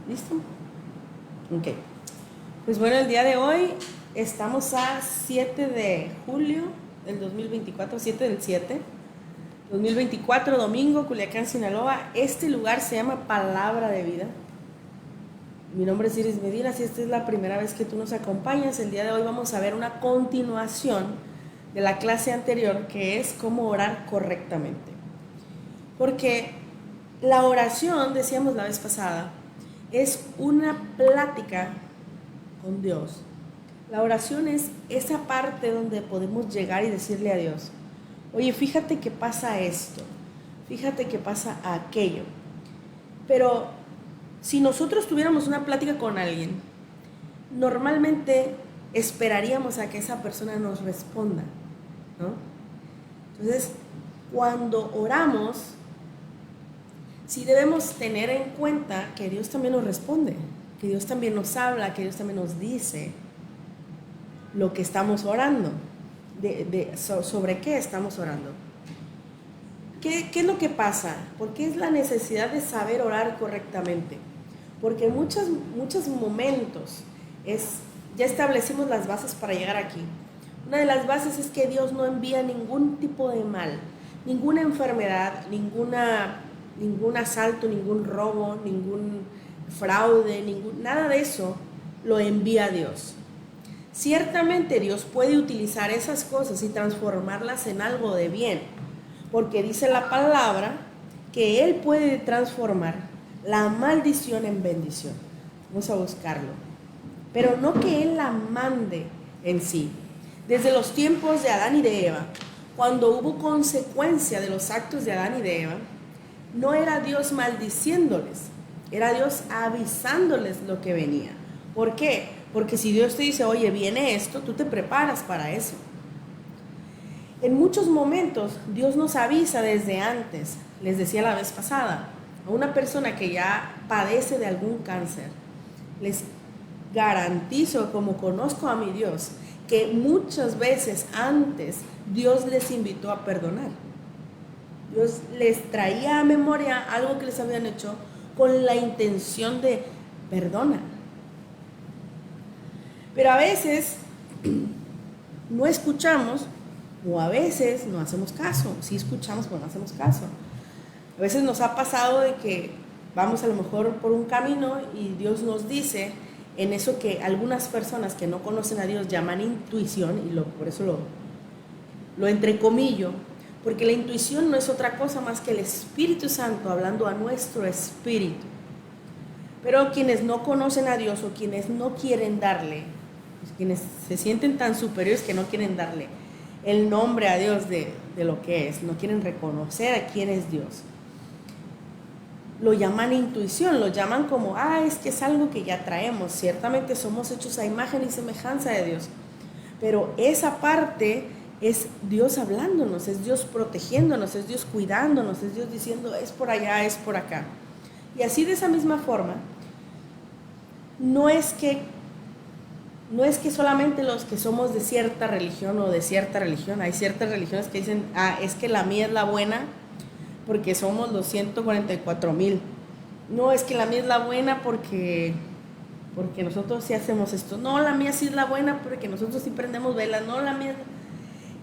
¿Listo? Ok. Pues bueno, el día de hoy estamos a 7 de julio del 2024, 7 del 7. 2024, domingo, Culiacán, Sinaloa. Este lugar se llama Palabra de Vida. Mi nombre es Iris Medina. Si esta es la primera vez que tú nos acompañas, el día de hoy vamos a ver una continuación de la clase anterior, que es cómo orar correctamente. Porque la oración, decíamos la vez pasada, es una plática con Dios. La oración es esa parte donde podemos llegar y decirle a Dios: oye, fíjate que pasa esto, fíjate que pasa aquello. Pero si nosotros tuviéramos una plática con alguien, normalmente esperaríamos a que esa persona nos responda, ¿no? Entonces, cuando oramos, sí debemos tener en cuenta que Dios también nos responde, que Dios también nos habla, que Dios también nos dice lo que estamos orando, sobre qué estamos orando. ¿Qué es lo que pasa? ¿Por qué es la necesidad de saber orar correctamente? Porque en muchos momentos ya establecimos las bases para llegar aquí. Una de las bases es que Dios no envía ningún tipo de mal, ninguna enfermedad, ningún asalto, ningún robo, ningún fraude, nada de eso lo envía Dios. Ciertamente Dios puede utilizar esas cosas y transformarlas en algo de bien, porque dice la palabra que Él puede transformar la maldición en bendición. Vamos a buscarlo. Pero no que Él la mande en sí. Desde los tiempos de Adán y de Eva, cuando hubo consecuencia de los actos de Adán y de Eva, no era Dios maldiciéndoles, era Dios avisándoles lo que venía. ¿Por qué? Porque si Dios te dice, oye, viene esto, tú te preparas para eso. En muchos momentos Dios nos avisa desde antes. Les decía la vez pasada, a una persona que ya padece de algún cáncer, les garantizo, como conozco a mi Dios, que muchas veces antes Dios les invitó a perdonar. Dios les traía a memoria algo que les habían hecho con la intención de perdona. Pero a veces no escuchamos, o a veces no hacemos caso. Sí escuchamos, pero no hacemos caso. A veces nos ha pasado de que vamos a lo mejor por un camino y Dios nos dice en eso que algunas personas que no conocen a Dios llaman intuición, y por eso lo entrecomillo, porque la intuición no es otra cosa más que el Espíritu Santo hablando a nuestro espíritu. Pero quienes no conocen a Dios, o quienes no quieren darle, quienes se sienten tan superiores que no quieren darle el nombre a Dios de lo que es, no quieren reconocer a quién es Dios, lo llaman intuición, lo llaman como, es que es algo que ya traemos. Ciertamente somos hechos a imagen y semejanza de Dios, pero esa parte es Dios hablándonos, es Dios protegiéndonos, es Dios cuidándonos, es Dios diciendo, es por allá, es por acá. Y así, de esa misma forma, no es que solamente los que somos de cierta religión o de cierta religión, hay ciertas religiones que dicen, es que la mía es la buena porque somos los 144,000. No, es que la mía es la buena porque nosotros sí hacemos esto. No, la mía sí es la buena porque nosotros sí prendemos velas. No, la mía.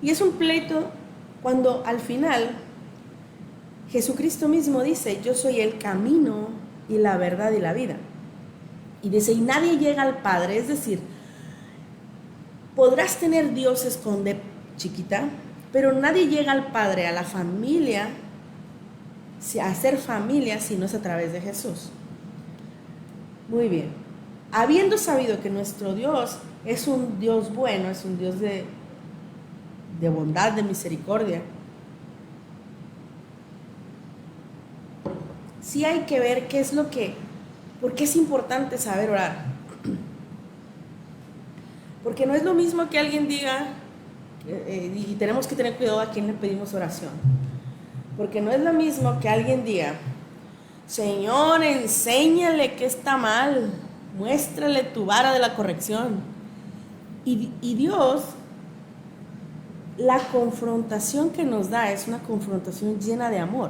Y es un pleito cuando al final Jesucristo mismo dice, yo soy el camino y la verdad y la vida. Y dice, y nadie llega al Padre, es decir, podrás tener dioses con D chiquita, pero nadie llega al Padre, a la familia, a ser familia, si no es a través de Jesús. Muy bien. Habiendo sabido que nuestro Dios es un Dios bueno, es un Dios de bondad, de misericordia, sí hay que ver por qué es importante saber orar. Porque no es lo mismo que alguien diga, y tenemos que tener cuidado a quién le pedimos oración, porque no es lo mismo que alguien diga, Señor, enséñale que está mal, muéstrale tu vara de la corrección. Y Dios la confrontación que nos da es una confrontación llena de amor.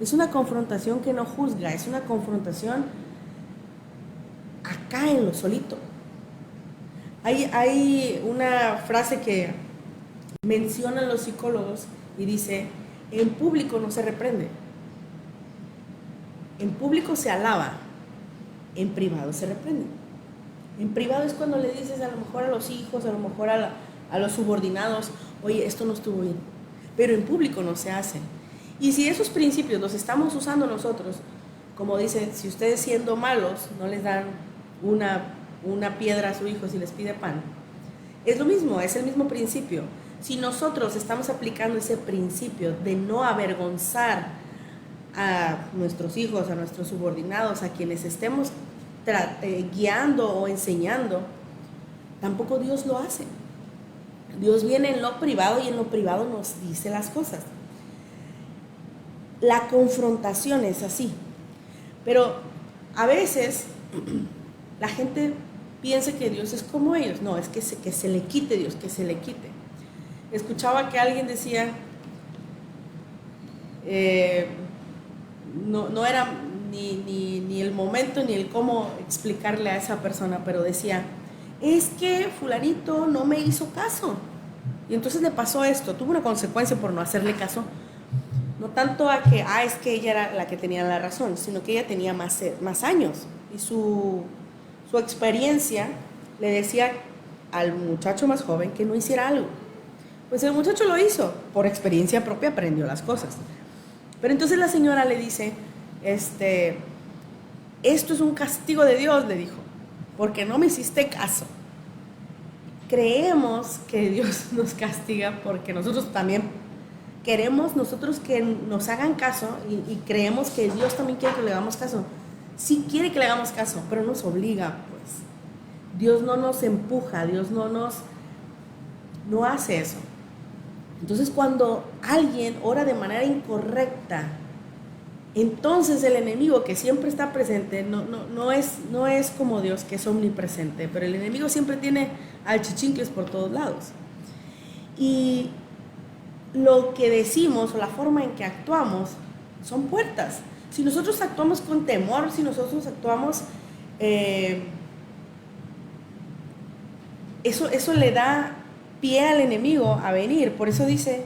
Es una confrontación que no juzga, es una confrontación acá en lo solito. Hay una frase que mencionan los psicólogos y dice, en público no se reprende, en público se alaba, en privado se reprende. En privado es cuando le dices a lo mejor a los hijos, a lo mejor a los subordinados, oye, esto no estuvo bien, pero en público no se hace. Y si esos principios los estamos usando nosotros, como dicen, si ustedes siendo malos no les dan una piedra a su hijo si les pide pan, es lo mismo, es el mismo principio. Si nosotros estamos aplicando ese principio de no avergonzar a nuestros hijos, a nuestros subordinados, a quienes estemos guiando o enseñando, tampoco Dios lo hace. Dios viene en lo privado y en lo privado nos dice las cosas. La confrontación es así, pero a veces la gente piensa que Dios es como ellos. No, es que se le quite Dios, que se le quite. Escuchaba que alguien decía, no era ni el momento ni el cómo explicarle a esa persona, pero decía, es que fulanito no me hizo caso y entonces le pasó esto, tuvo una consecuencia por no hacerle caso. No tanto a que, es que ella era la que tenía la razón, sino que ella tenía más años y su experiencia le decía al muchacho más joven que no hiciera algo. Pues el muchacho lo hizo, por experiencia propia aprendió las cosas. Pero entonces la señora le dice, esto es un castigo de Dios, le dijo, porque no me hiciste caso. Creemos que Dios nos castiga porque nosotros también queremos nosotros que nos hagan caso y creemos que Dios también quiere que le hagamos caso. Sí quiere que le hagamos caso, pero nos obliga, pues. Dios no nos empuja, Dios no hace eso. Entonces cuando alguien ora de manera incorrecta, entonces el enemigo, que siempre está presente, no es como Dios, que es omnipresente, pero el enemigo siempre tiene achichincles por todos lados. Y lo que decimos o la forma en que actuamos son puertas. Si nosotros actuamos con temor, si nosotros actuamos, eso le da pie al enemigo a venir. Por eso dice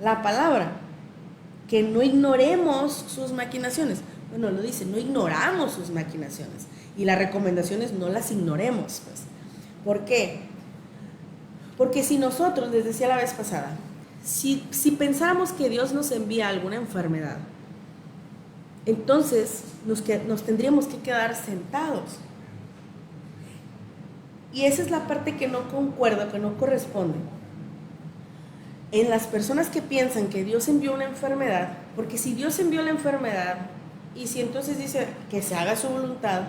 la palabra, que no ignoremos sus maquinaciones. Bueno, lo dice, no ignoramos sus maquinaciones. Y las recomendaciones no las ignoremos, pues. ¿Por qué? Porque si nosotros, les decía la vez pasada, si pensáramos que Dios nos envía alguna enfermedad, entonces nos tendríamos que quedar sentados. Y esa es la parte que no concuerda, que no corresponde. En las personas que piensan que Dios envió una enfermedad, porque si Dios envió la enfermedad y si entonces dice que se haga su voluntad,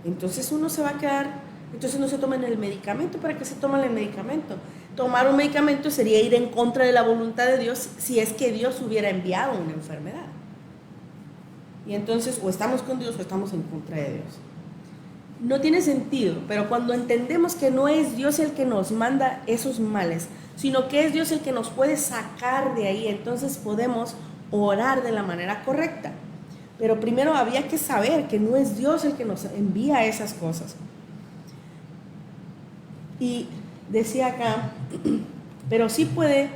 entonces uno se va a quedar, entonces no se toman el medicamento. ¿Para qué se toman el medicamento? Tomar un medicamento sería ir en contra de la voluntad de Dios si es que Dios hubiera enviado una enfermedad. Y entonces o estamos con Dios o estamos en contra de Dios. No tiene sentido, pero cuando entendemos que no es Dios el que nos manda esos males, sino que es Dios el que nos puede sacar de ahí, entonces podemos orar de la manera correcta. Pero primero había que saber que no es Dios el que nos envía esas cosas. Y decía acá, pero sí puede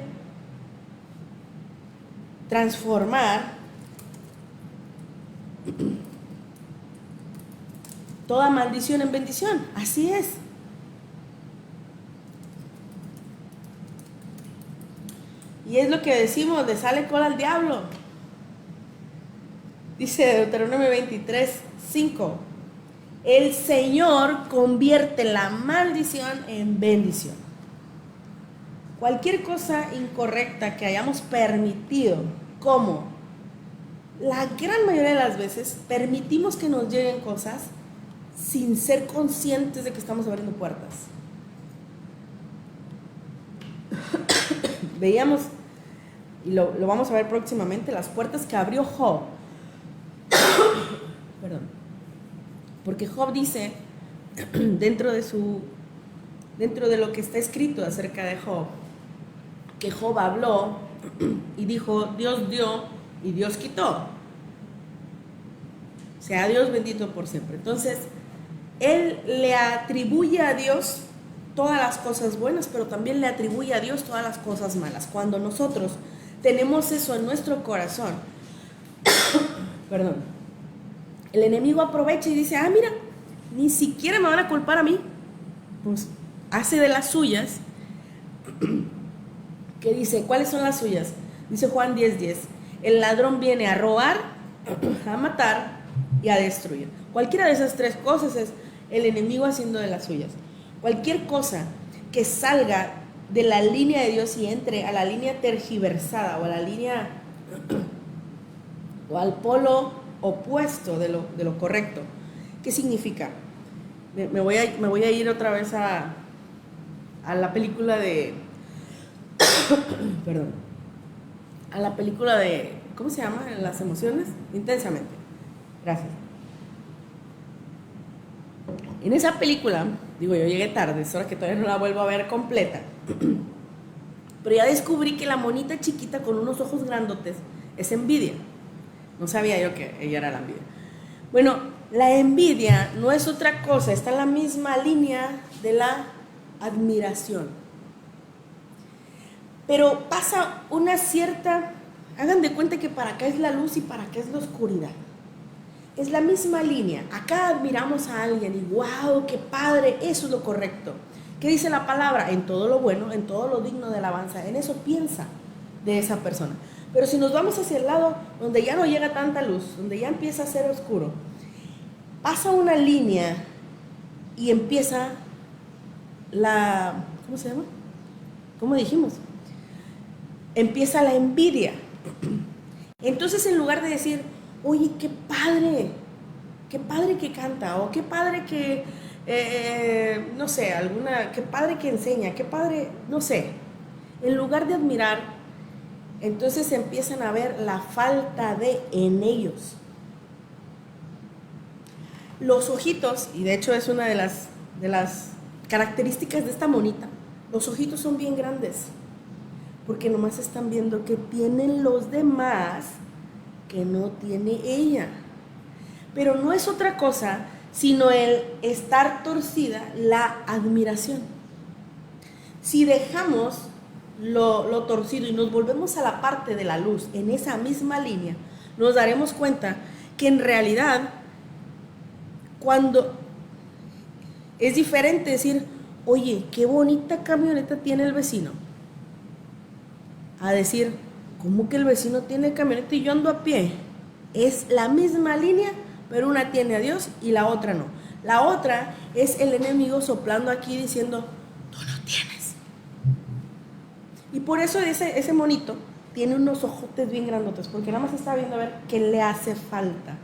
transformar toda maldición en bendición. Así es. Y es lo que decimos, le sale cola al diablo. Dice Deuteronomio 23:5. El Señor convierte la maldición en bendición. Cualquier cosa incorrecta que hayamos permitido, como la gran mayoría de las veces permitimos que nos lleguen cosas sin ser conscientes de que estamos abriendo puertas. Veíamos, y lo vamos a ver próximamente, las puertas que abrió Job. Perdón. Porque Job dice, dentro de lo que está escrito acerca de Job, que Job habló y dijo, Dios dio y Dios quitó. Sea Dios bendito por siempre. Entonces, él le atribuye a Dios todas las cosas buenas, pero también le atribuye a Dios todas las cosas malas. Cuando nosotros tenemos eso en nuestro corazón, perdón, el enemigo aprovecha y dice, mira, ni siquiera me van a culpar a mí. Pues hace de las suyas, que dice, ¿cuáles son las suyas? Dice Juan 10:10, el ladrón viene a robar, a matar y a destruir. Cualquiera de esas tres cosas es el enemigo haciendo de las suyas. Cualquier cosa que salga de la línea de Dios y entre a la línea tergiversada o a la línea o al polo opuesto de lo correcto. ¿Qué significa? Me voy a ir otra vez a la película de perdón, a la película de, ¿cómo se llama? Las emociones, Intensamente. Gracias. En esa película, digo, yo llegué tarde, es hora que todavía no la vuelvo a ver completa, pero ya descubrí que la monita chiquita con unos ojos grandotes es envidia. No sabía yo que ella era la envidia. Bueno, la envidia no es otra cosa, está en la misma línea de la admiración. Pero pasa una cierta, hagan de cuenta que para acá es la luz y para acá es la oscuridad. Es la misma línea. Acá admiramos a alguien y wow, qué padre, eso es lo correcto. ¿Qué dice la palabra? En todo lo bueno, en todo lo digno de alabanza. En eso piensa de esa persona. Pero si nos vamos hacia el lado donde ya no llega tanta luz, donde ya empieza a ser oscuro, pasa una línea y empieza la, ¿cómo se llama? ¿Cómo dijimos? Empieza la envidia. Entonces, en lugar de decir, oye, qué padre que canta, o qué padre que, no sé, qué padre que enseña, qué padre, no sé, en lugar de admirar, entonces empiezan a ver la falta en ellos. Los ojitos, y de hecho es una de las características de esta monita, los ojitos son bien grandes, porque nomás están viendo que tienen los demás que no tiene ella. Pero no es otra cosa sino el estar torcida la admiración. Si dejamos lo torcido y nos volvemos a la parte de la luz en esa misma línea, nos daremos cuenta que en realidad cuando es diferente decir, oye, qué bonita camioneta tiene el vecino, a decir, ¿cómo que el vecino tiene camioneta y yo ando a pie? Es la misma línea, pero una tiene a Dios y la otra no. La otra es el enemigo soplando aquí diciendo, tú no tienes. Y por eso ese monito tiene unos ojotes bien grandotes, porque nada más está viendo a ver qué le hace falta.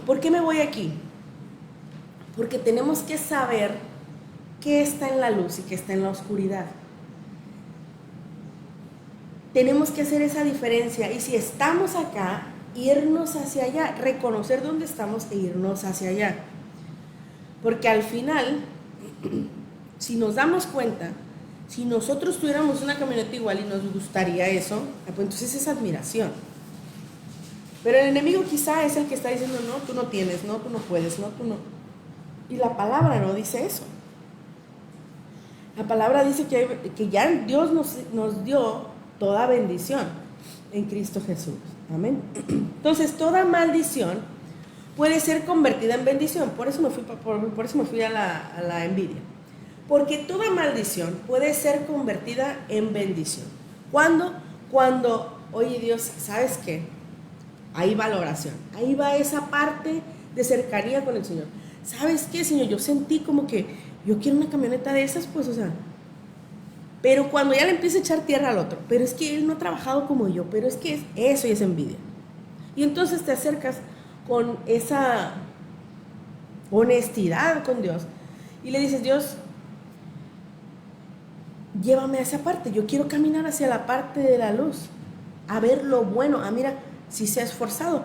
¿Por qué me voy aquí? Porque tenemos que saber qué está en la luz y qué está en la oscuridad. Tenemos que hacer esa diferencia y si estamos acá, irnos hacia allá, reconocer dónde estamos e irnos hacia allá. Porque al final, si nos damos cuenta, si nosotros tuviéramos una camioneta igual y nos gustaría eso, pues entonces es admiración. Pero el enemigo quizá es el que está diciendo, no, tú no tienes, no, tú no puedes, no, tú no. Y la palabra no dice eso. La palabra dice que ya Dios nos dio toda bendición en Cristo Jesús. Amén. Entonces, toda maldición puede ser convertida en bendición. Por eso me fui a la envidia. Porque toda maldición puede ser convertida en bendición. ¿Cuándo? Cuando, oye Dios, ¿sabes qué? Ahí va la oración. Ahí va esa parte de cercanía con el Señor. ¿Sabes qué, Señor? Yo sentí como que yo quiero una camioneta de esas, pues, o sea. Pero cuando ya le empieza a echar tierra al otro, pero es que él no ha trabajado como yo, pero es que eso es envidia. Y entonces te acercas con esa honestidad con Dios y le dices, Dios, llévame a esa parte, yo quiero caminar hacia la parte de la luz, a ver lo bueno, mira, si se ha esforzado.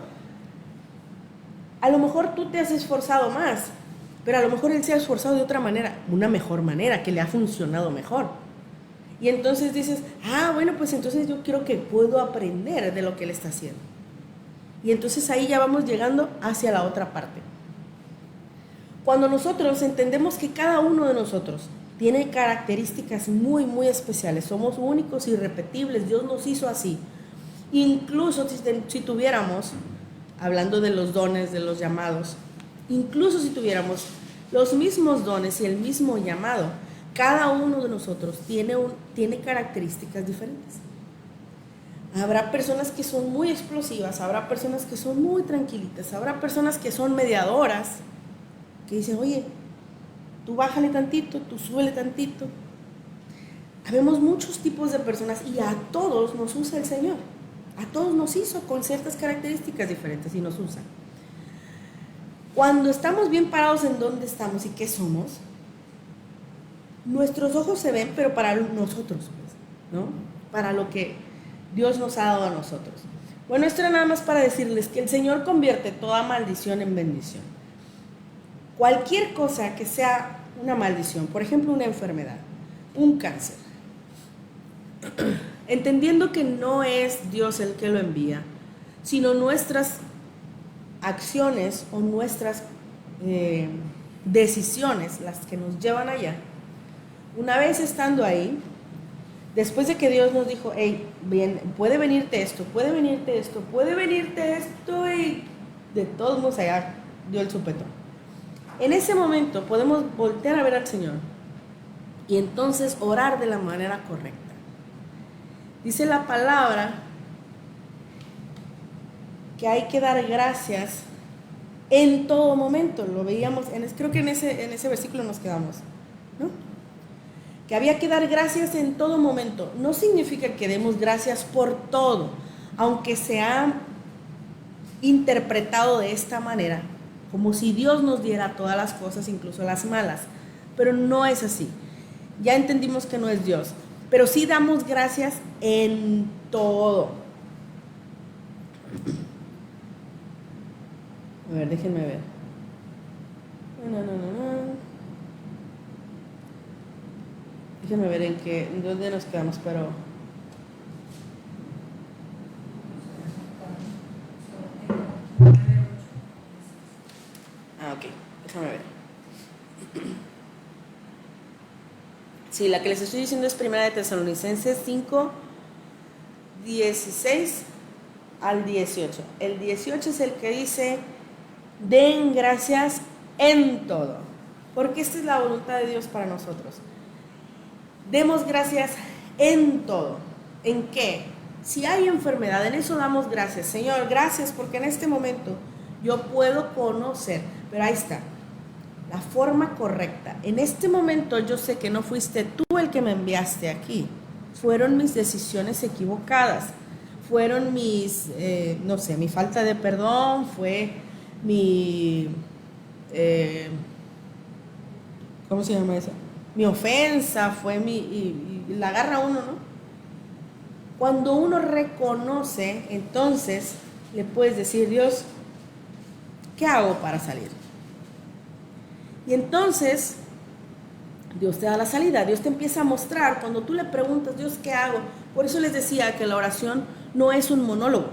A lo mejor tú te has esforzado más, pero a lo mejor él se ha esforzado de otra manera, una mejor manera, que le ha funcionado mejor. Y entonces dices, bueno, pues entonces yo quiero que puedo aprender de lo que Él está haciendo. Y entonces ahí ya vamos llegando hacia la otra parte. Cuando nosotros entendemos que cada uno de nosotros tiene características muy, muy especiales, somos únicos, irrepetibles, Dios nos hizo así. Incluso si tuviéramos, hablando de los dones, de los llamados, incluso si tuviéramos los mismos dones y el mismo llamado, cada uno de nosotros tiene características diferentes. Habrá personas que son muy explosivas, habrá personas que son muy tranquilitas, habrá personas que son mediadoras, que dicen, oye, tú bájale tantito, tú súbele tantito. Habemos muchos tipos de personas y a todos nos usa el Señor. A todos nos hizo con ciertas características diferentes y nos usa. Cuando estamos bien parados en dónde estamos y qué somos, nuestros ojos se ven, pero para nosotros, pues, ¿no? Para lo que Dios nos ha dado a nosotros. Bueno, esto era nada más para decirles que el Señor convierte toda maldición en bendición. Cualquier cosa que sea una maldición, por ejemplo, una enfermedad, un cáncer, entendiendo que no es Dios el que lo envía, sino nuestras acciones o nuestras decisiones las que nos llevan allá. Una vez estando ahí, después de que Dios nos dijo, hey, bien, puede venirte esto, puede venirte esto, puede venirte esto, y de todos modos allá dio el supetón. En ese momento podemos voltear a ver al Señor y entonces orar de la manera correcta. Dice la palabra que hay que dar gracias en todo momento. Lo veíamos, creo que en ese versículo nos quedamos, ¿no? Que había que dar gracias en todo momento. No significa que demos gracias por todo, aunque se ha interpretado de esta manera, como si Dios nos diera todas las cosas, incluso las malas. Pero no es así. Ya entendimos que no es Dios. Pero sí damos gracias en todo. A ver, déjenme ver. Déjenme ver en dónde nos quedamos, pero... ok, déjame ver. Sí, la que les estoy diciendo es Primera de Tesalonicenses 5, 16 al 18. El 18 es el que dice, den gracias en todo, porque esta es la voluntad de Dios para nosotros. Demos gracias en todo. ¿En qué? Si hay enfermedad, en eso damos gracias. Señor, gracias porque en este momento yo puedo conocer, pero ahí está, la forma correcta. En este momento yo sé que no fuiste tú el que me enviaste aquí. Fueron mis decisiones equivocadas. Fueron mis, no sé, mi falta de perdón, fue mi, ¿cómo se llama eso? Mi ofensa, fue y la agarra uno, ¿no? Cuando uno reconoce, entonces le puedes decir, Dios, ¿qué hago para salir? Y entonces Dios te da la salida, Dios te empieza a mostrar. Cuando tú le preguntas, Dios, ¿qué hago? Por eso les decía que la oración no es un monólogo.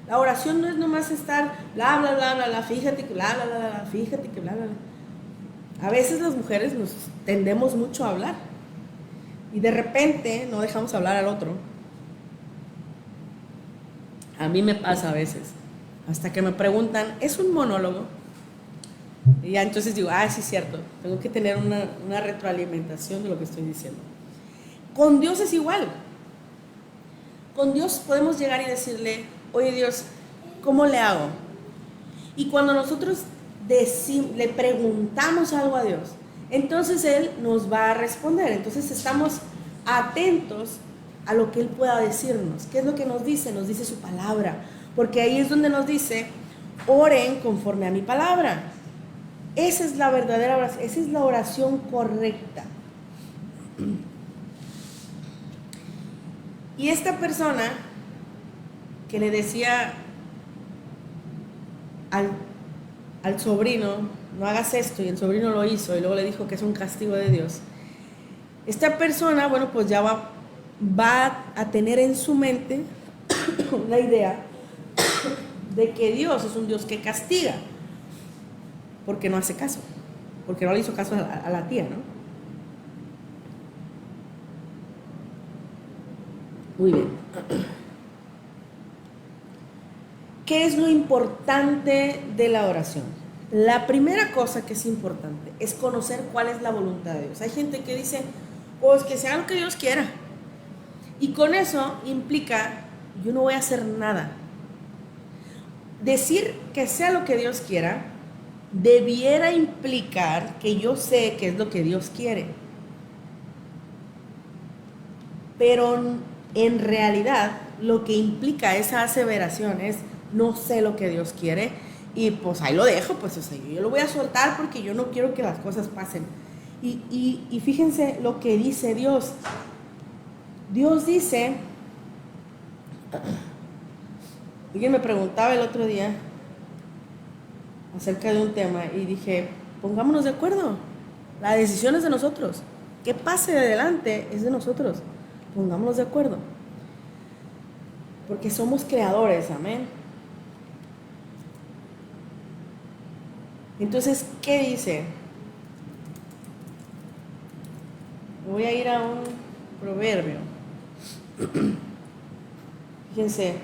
La oración no es nomás estar bla, bla, bla, bla, bla, fíjate que bla, bla, bla, bla, fíjate que bla, bla, bla. A veces las mujeres nos tendemos mucho a hablar y de repente no dejamos hablar al otro. A mí me pasa a veces, hasta que me preguntan, ¿es un monólogo? Y ya entonces digo, sí es cierto, tengo que tener una retroalimentación de lo que estoy diciendo. Con Dios es igual. Con Dios podemos llegar y decirle, oye Dios, ¿cómo le hago? Y cuando nosotros le preguntamos algo a Dios, entonces Él nos va a responder. Entonces estamos atentos a lo que Él pueda decirnos. ¿Qué es lo que nos dice? Nos dice su palabra, porque ahí es donde nos dice, oren conforme a mi palabra. Esa es la verdadera oración, esa es la oración correcta. Y esta persona que le decía al sobrino, no hagas esto, y el sobrino lo hizo, y luego le dijo que es un castigo de Dios. esta persona, bueno, pues ya va a tener en su mente una idea de que Dios es un Dios que castiga porque no hace caso, porque no le hizo caso a la tía, ¿no? Muy bien. ¿Qué es lo importante de la oración? La primera cosa que es importante es conocer cuál es la voluntad de Dios. Hay gente que dice, pues que sea lo que Dios quiera. Y con eso implica, yo no voy a hacer nada. Decir que sea lo que Dios quiera debiera implicar que yo sé qué es lo que Dios quiere. Pero en realidad lo que implica esa aseveración es no sé lo que Dios quiere y pues ahí lo dejo, pues o sea, yo lo voy a soltar porque yo no quiero que las cosas pasen. Y fíjense lo que dice Dios. Dios dice, alguien me preguntaba el otro día acerca de un tema y dije, pongámonos de acuerdo, la decisión es de nosotros, que pase de adelante es de nosotros, pongámonos de acuerdo, porque somos creadores, amén. Entonces, ¿qué dice? Voy a ir a un proverbio. Fíjense,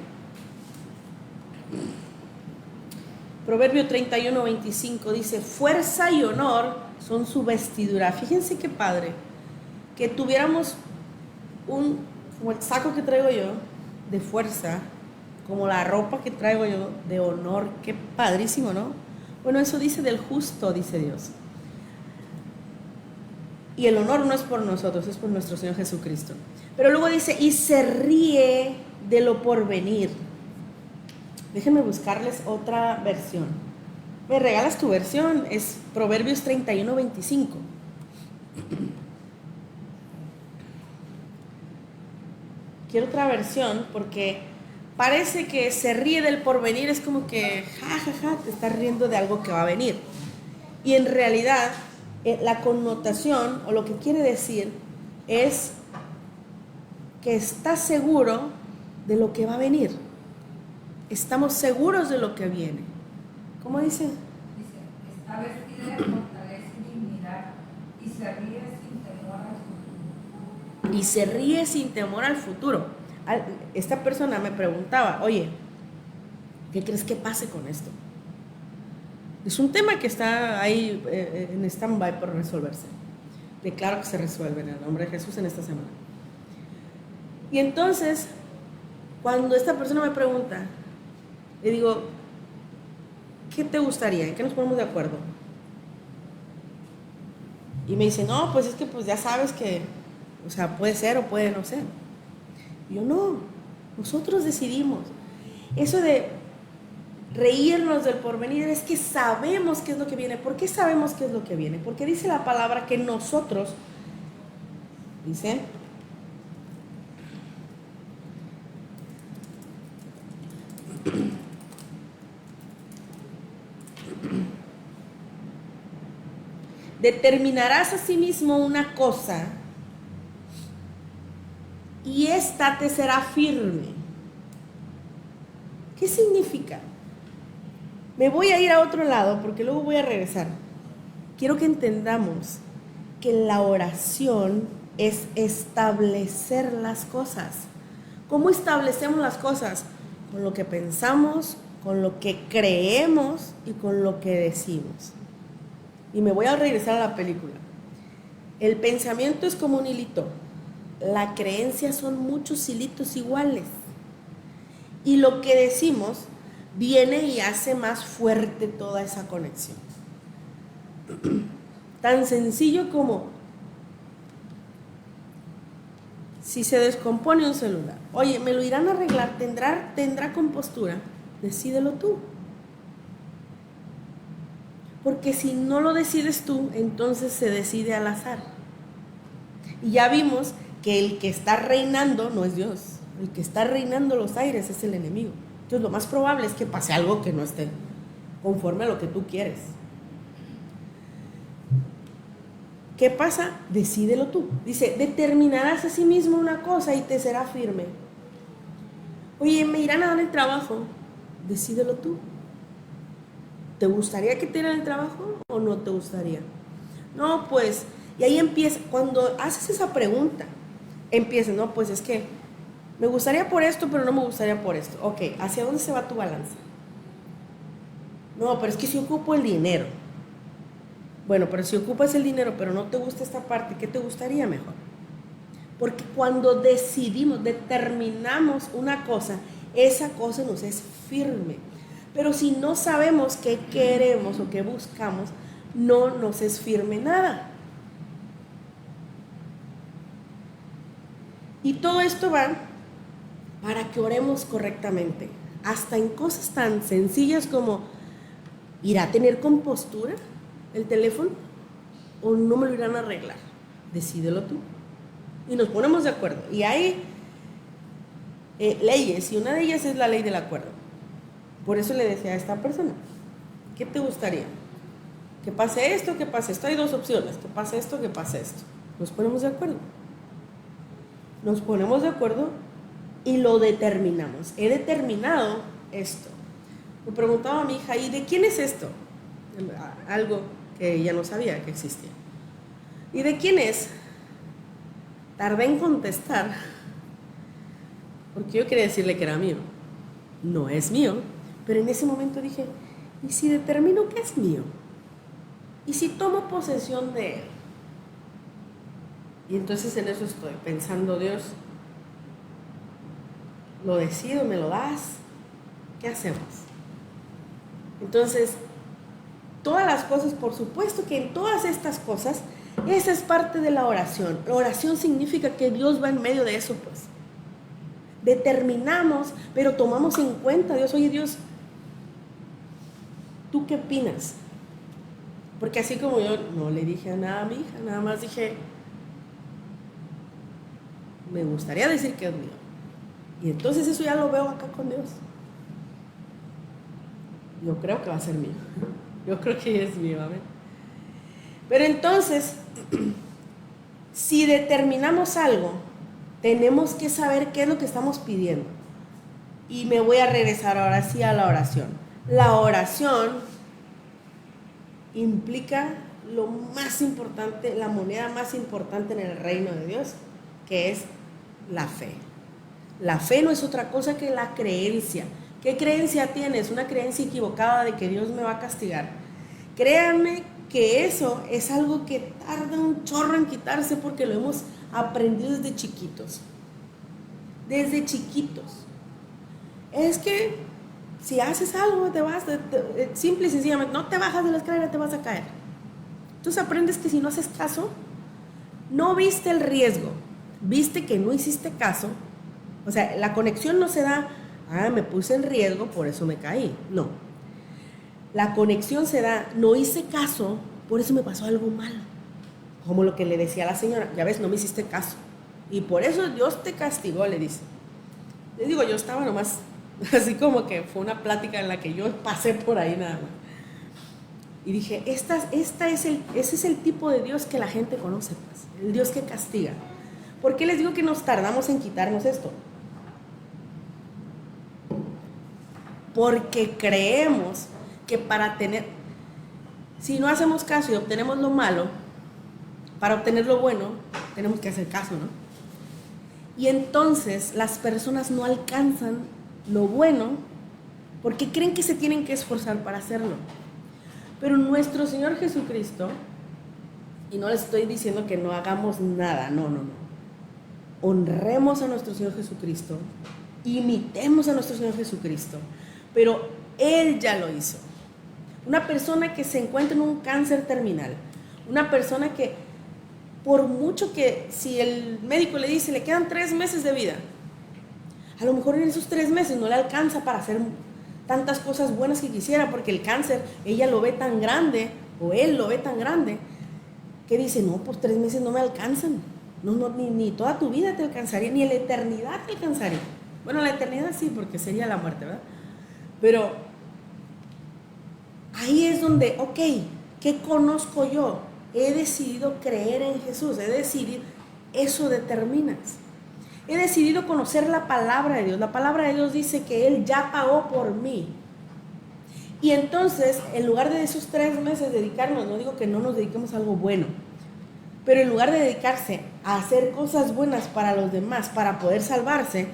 Proverbio 31:25 dice, fuerza y honor son su vestidura. Fíjense qué padre, que tuviéramos como el saco que traigo yo, de fuerza, como la ropa que traigo yo, de honor. Qué padrísimo, ¿no? Bueno, eso dice del justo, dice Dios. Y el honor no es por nosotros, es por nuestro Señor Jesucristo. Pero luego dice, y se ríe de lo porvenir. Déjenme buscarles otra versión. ¿Me regalas tu versión? Es Proverbios 31:25. Quiero otra versión porque parece que se ríe del porvenir, es como que ja, te estás riendo de algo que va a venir. Y en realidad, la connotación o lo que quiere decir es que estás seguro de lo que va a venir. Estamos seguros de lo que viene. ¿Cómo dice? Dice, está vestida de fortaleza y dignidad y se ríe sin temor al futuro. Y se ríe sin temor al futuro. Esta persona me preguntaba, oye, ¿qué crees que pase con esto? Es un tema que está ahí en stand-by por resolverse. Declaro que se resuelve en el nombre de Jesús en esta semana. Y entonces, cuando esta persona me pregunta, le digo, ¿qué te gustaría? ¿En qué nos ponemos de acuerdo? Y me dice, no, pues es que pues ya sabes que, o sea, puede ser o puede no ser. Y yo, no, nosotros decidimos. Eso de reírnos del porvenir es que sabemos qué es lo que viene. ¿Por qué sabemos qué es lo que viene? Porque dice la palabra que nosotros, dice, determinarás a sí mismo una cosa y ésta te será firme. ¿Qué significa? Me voy a ir a otro lado porque luego voy a regresar. Quiero que entendamos que la oración es establecer las cosas. ¿Cómo establecemos las cosas? Con lo que pensamos, con lo que creemos y con lo que decimos. Y me voy a regresar a la película. El pensamiento es como un hilito. La creencia son muchos hilitos iguales. Y lo que decimos viene y hace más fuerte toda esa conexión. Tan sencillo como si se descompone un celular. Oye, ¿me lo irán a arreglar? ¿Tendrá compostura? Decídelo tú. Porque si no lo decides tú, entonces se decide al azar. Y ya vimos que el que está reinando no es Dios. El que está reinando los aires es el enemigo. Entonces lo más probable es que pase algo que no esté conforme a lo que tú quieres. ¿Qué pasa? Decídelo tú. Dice, determinarás a sí mismo una cosa y te será firme. Oye, ¿me irán a dar el trabajo? Decídelo tú. ¿Te gustaría que te dieran el trabajo o no te gustaría? No, pues, y ahí empieza, cuando haces esa pregunta, empieza, no, pues es que me gustaría por esto, pero no me gustaría por esto. Ok, ¿hacia dónde se va tu balanza? No, pero es que si ocupo el dinero. Bueno, pero si ocupas el dinero, pero no te gusta esta parte, ¿qué te gustaría mejor? Porque cuando decidimos, determinamos una cosa, esa cosa nos es firme. Pero si no sabemos qué queremos o qué buscamos, no nos es firme nada. Y todo esto va para que oremos correctamente. Hasta en cosas tan sencillas como, ¿irá a tener compostura el teléfono o no me lo irán a arreglar? Decídelo tú. Y nos ponemos de acuerdo. Y hay leyes, y una de ellas es la ley del acuerdo. Por eso le decía a esta persona, ¿qué te gustaría? Que pase esto, que pase esto. Hay dos opciones, que pase esto, que pase esto. Nos ponemos de acuerdo. Nos ponemos de acuerdo y lo determinamos. He determinado esto. Me preguntaba a mi hija, ¿y de quién es esto? Algo que ella no sabía que existía. ¿Y de quién es? Tardé en contestar, porque yo quería decirle que era mío. No es mío, pero en ese momento dije, ¿y si determino que es mío? ¿Y si tomo posesión de él? Y entonces en eso estoy pensando, Dios, lo decido, me lo das, ¿qué hacemos? Entonces, todas las cosas, por supuesto que en todas estas cosas, esa es parte de la oración. La oración significa que Dios va en medio de eso, pues. Determinamos, pero tomamos en cuenta a Dios. Oye, Dios, ¿tú qué opinas? Porque así como yo no le dije nada a mi hija, nada más dije, me gustaría decir que es mío. Y entonces eso ya lo veo acá con Dios. Yo creo que va a ser mío. Yo creo que es mío, amén. Pero entonces, si determinamos algo, tenemos que saber qué es lo que estamos pidiendo. Y me voy a regresar ahora sí a la oración. La oración implica lo más importante, la moneda más importante en el reino de Dios, que es la fe. La fe no es otra cosa que la creencia. ¿Qué creencia tienes? Una creencia equivocada de que Dios me va a castigar. Créanme que eso es algo que tarda un chorro en quitarse porque lo hemos aprendido desde chiquitos. Desde chiquitos. Es que si haces algo, te vas, simple y sencillamente, no te bajas de la escalera, te vas a caer. Entonces aprendes que si no haces caso, no viste el riesgo, viste que no hiciste caso. O sea, la conexión no se da, me puse en riesgo, por eso me caí. No. La conexión se da, no hice caso, por eso me pasó algo malo. Como lo que le decía a la señora, ya ves, no me hiciste caso. Y por eso Dios te castigó, le dice. Les digo, yo estaba nomás, así como que fue una plática en la que yo pasé por ahí nada más. Y dije, ese es el tipo de Dios que la gente conoce, pues, el Dios que castiga. ¿Por qué les digo que nos tardamos en quitarnos esto? Porque creemos que para tener, si no hacemos caso y obtenemos lo malo, para obtener lo bueno, tenemos que hacer caso, ¿no? Y entonces las personas no alcanzan lo bueno porque creen que se tienen que esforzar para hacerlo. Pero nuestro Señor Jesucristo, y no les estoy diciendo que no hagamos nada, no. Honremos a nuestro Señor Jesucristo, imitemos a nuestro Señor Jesucristo, pero Él ya lo hizo. Una persona que se encuentra en un cáncer terminal, una persona que por mucho que si el médico le dice le quedan 3 meses de vida, a lo mejor en esos 3 meses no le alcanza para hacer tantas cosas buenas que quisiera, porque el cáncer ella lo ve tan grande, o él lo ve tan grande, que dice, no, pues 3 meses no me alcanzan, ni toda tu vida te alcanzaría, ni en la eternidad te alcanzaría. Bueno, la eternidad sí, porque sería la muerte, ¿verdad? Pero ahí es donde, ok, ¿qué conozco yo? he decidido creer en Jesús, he decidido, eso determinas. He decidido conocer la palabra de Dios. La palabra de Dios dice que Él ya pagó por mí. Y entonces, en lugar de esos 3 meses dedicarnos, no digo que no nos dediquemos a algo bueno, pero en lugar de dedicarse a hacer cosas buenas para los demás, para poder salvarse,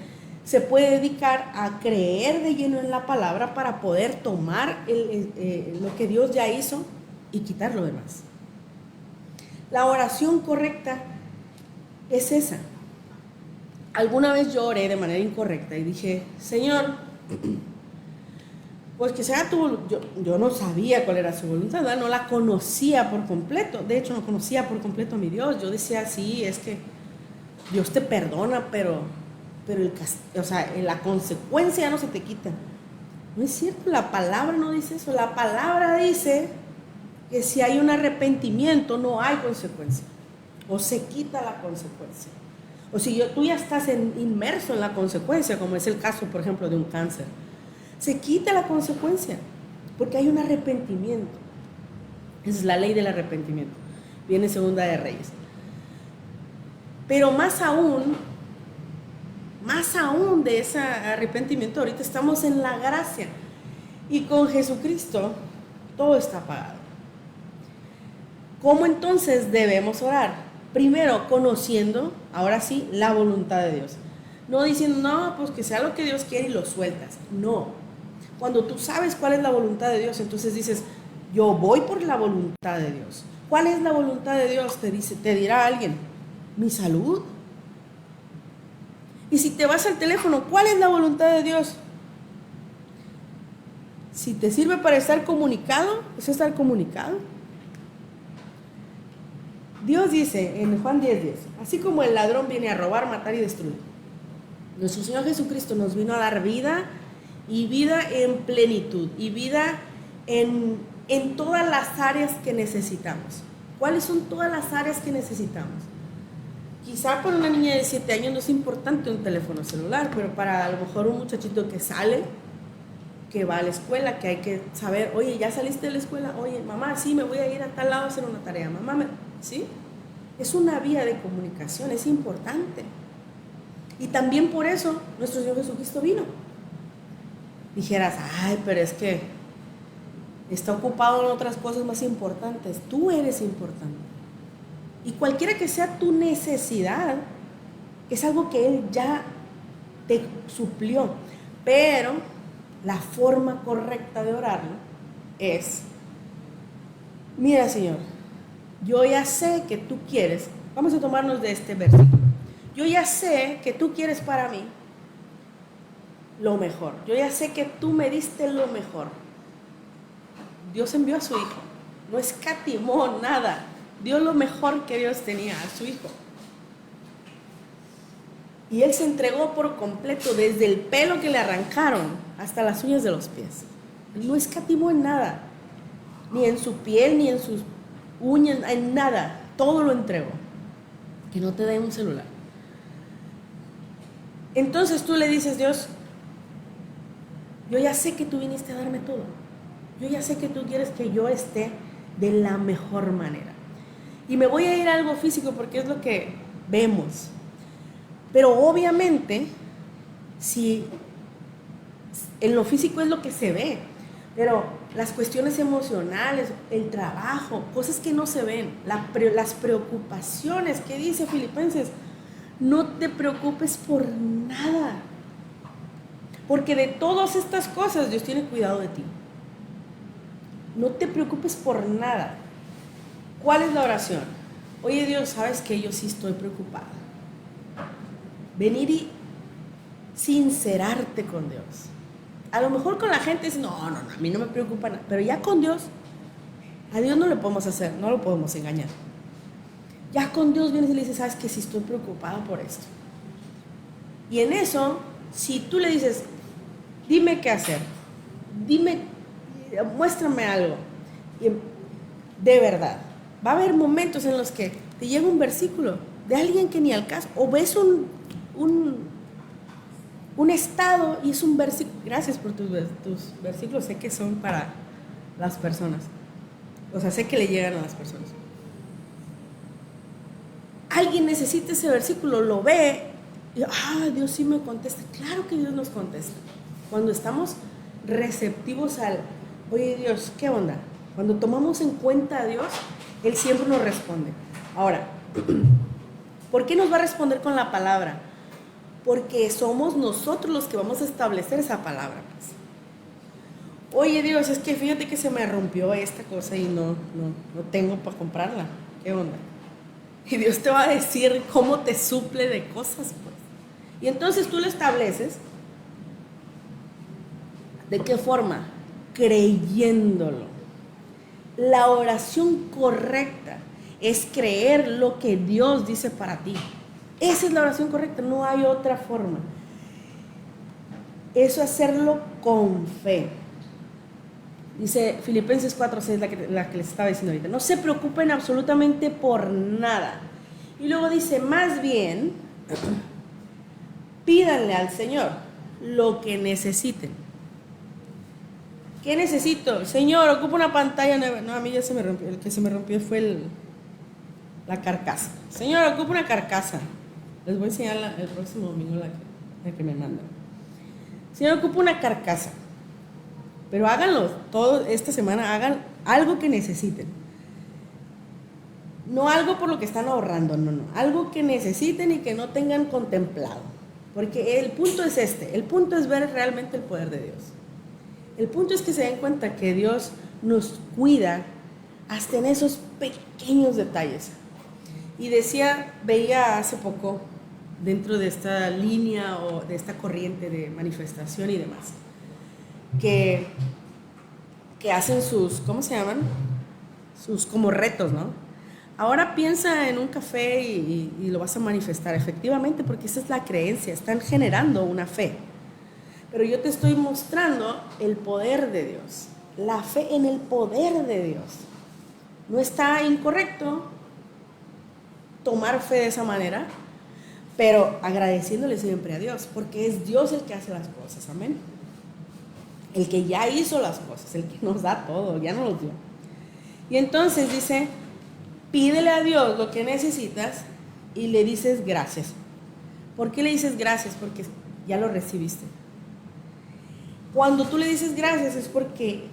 se puede dedicar a creer de lleno en la palabra para poder tomar lo que Dios ya hizo y quitar lo demás. La oración correcta es esa. Alguna vez yo oré de manera incorrecta y dije, Señor, pues que sea tu voluntad. Yo no sabía cuál era su voluntad, ¿verdad? No la conocía por completo. De hecho, no conocía por completo a mi Dios. Yo decía, sí, es que Dios te perdona, pero la consecuencia no se te quita. No es cierto, la palabra no dice eso. La palabra dice que si hay un arrepentimiento no hay consecuencia. O se quita la consecuencia. O si tú ya estás inmerso en la consecuencia, como es el caso, por ejemplo, de un cáncer, se quita la consecuencia, porque hay un arrepentimiento. Esa es la ley del arrepentimiento. Viene Segunda de Reyes. Pero más aún de ese arrepentimiento, ahorita estamos en la gracia. Y con Jesucristo todo está pagado. ¿Cómo entonces debemos orar? Primero, conociendo, ahora sí, la voluntad de Dios. No diciendo, no, pues que sea lo que Dios quiere y lo sueltas. No. Cuando tú sabes cuál es la voluntad de Dios, entonces dices, yo voy por la voluntad de Dios. ¿Cuál es la voluntad de Dios? Te dirá alguien, mi salud. Y si te vas al teléfono, ¿cuál es la voluntad de Dios? Si te sirve para estar comunicado, es estar comunicado. Dios dice en Juan 10:10, así como el ladrón viene a robar, matar y destruir, nuestro Señor Jesucristo nos vino a dar vida y vida en plenitud y vida en todas las áreas que necesitamos. ¿Cuáles son todas las áreas que necesitamos? Quizá para una niña de 7 años no es importante un teléfono celular, pero para a lo mejor un muchachito que sale, que va a la escuela, que hay que saber, oye, ¿ya saliste de la escuela? Oye, mamá, sí, me voy a ir a tal lado a hacer una tarea. Mamá, ¿sí? Es una vía de comunicación, es importante. Y también por eso nuestro Señor Jesucristo vino. Dijeras, ay, pero es que está ocupado en otras cosas más importantes. Tú eres importante. Y cualquiera que sea tu necesidad, es algo que Él ya te suplió. Pero la forma correcta de orarlo es, mira, Señor, yo ya sé que tú quieres, vamos a tomarnos de este versículo, yo ya sé que tú quieres para mí lo mejor, yo ya sé que tú me diste lo mejor. Dios envió a su Hijo, no escatimó nada, dio lo mejor que Dios tenía, a su Hijo. Y Él se entregó por completo, desde el pelo que le arrancaron hasta las uñas de los pies. Él no escatimó en nada, ni en su piel, ni en sus uñas, en nada. Todo lo entregó. Que no te dé un celular. Entonces tú le dices, Dios, yo ya sé que tú viniste a darme todo. Yo ya sé que tú quieres que yo esté de la mejor manera. Y me voy a ir a algo físico porque es lo que vemos. Pero obviamente, si en lo físico es lo que se ve, pero las cuestiones emocionales, el trabajo, cosas que no se ven, las preocupaciones, que dice Filipenses, no te preocupes por nada, porque de todas estas cosas Dios tiene cuidado de ti. No te preocupes por nada. ¿Cuál es la oración? Oye Dios, ¿sabes qué? Yo sí estoy preocupada. Venir y sincerarte con Dios. A lo mejor con la gente es, no, a mí no me preocupa nada. Pero ya con Dios, a Dios no le podemos hacer, no lo podemos engañar. Ya con Dios vienes y le dices, ¿sabes qué? Sí estoy preocupada por esto. Y en eso, si tú le dices, dime qué hacer, muéstrame algo, y de verdad, va a haber momentos en los que te llega un versículo de alguien que ni al caso, o ves un estado y es un versículo. Gracias por tus versículos, sé que son para las personas, o sea, sé que le llegan a las personas. alguien necesita ese versículo, lo ve y, Dios sí me contesta. Claro que Dios nos contesta. Cuando estamos receptivos al, oye Dios, ¿qué onda? Cuando tomamos en cuenta a Dios, Él siempre nos responde. Ahora, ¿por qué nos va a responder con la palabra? Porque somos nosotros los que vamos a establecer esa palabra. Pues. Oye Dios, es que fíjate que se me rompió esta cosa y no tengo para comprarla. ¿Qué onda? Y Dios te va a decir cómo te suple de cosas, pues. Y entonces tú lo estableces. ¿De qué forma? Creyéndolo. La oración correcta es creer lo que Dios dice para ti. Esa es la oración correcta, no hay otra forma. Eso hacerlo con fe. Dice Filipenses 4:6, la que les estaba diciendo ahorita. No se preocupen absolutamente por nada. Y luego dice, más bien, pídanle al Señor lo que necesiten. ¿Qué necesito? Señor, ocupo una pantalla nueva. No, a mí ya se me rompió. El que se me rompió fue la carcasa. Señor, ocupo una carcasa. Les voy a enseñar el próximo domingo la que me mandan. Señor, ocupo una carcasa. Pero háganlo, toda esta semana hagan algo que necesiten. No algo por lo que están ahorrando, no. Algo que necesiten y que no tengan contemplado. Porque el punto es el punto es ver realmente el poder de Dios. El punto es que se den cuenta que Dios nos cuida hasta en esos pequeños detalles. Y veía hace poco, dentro de esta línea o de esta corriente de manifestación y demás, que hacen sus, ¿cómo se llaman? Sus como retos, ¿no? Ahora piensa en un café y lo vas a manifestar, efectivamente, porque esa es la creencia, están generando una fe. Pero yo te estoy mostrando el poder de Dios, la fe en el poder de Dios. No está incorrecto tomar fe de esa manera, pero agradeciéndole siempre a Dios, porque es Dios el que hace las cosas, amén. El que ya hizo las cosas, el que nos da todo, ya nos lo dio. Y entonces dice, pídele a Dios lo que necesitas y le dices gracias. ¿Por qué le dices gracias? Porque ya lo recibiste. Cuando tú le dices gracias es porque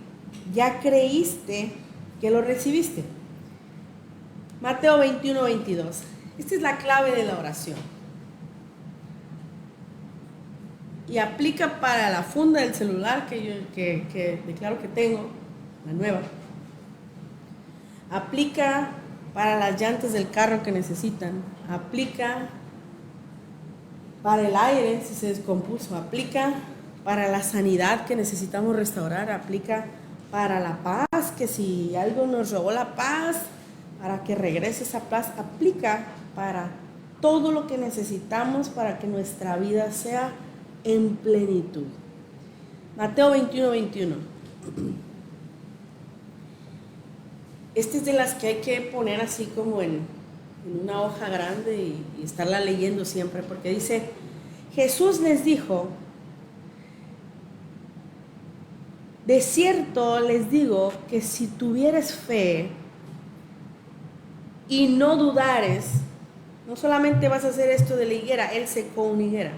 ya creíste que lo recibiste. Mateo 21:22. Esta es la clave de la oración. Y aplica para la funda del celular que declaro que tengo, la nueva. Aplica para las llantas del carro que necesitan. Aplica para el aire si se descompuso. Aplica para la sanidad que necesitamos restaurar. Aplica para la paz, que si algo nos robó la paz, para que regrese esa paz. Aplica para todo lo que necesitamos para que nuestra vida sea en plenitud. Mateo 21:21. Esta es de las que hay que poner así como en una hoja grande y estarla leyendo siempre, porque dice, Jesús les dijo, de cierto les digo que si tuvieres fe y no dudares, no solamente vas a hacer esto de la higuera, él secó una higuera,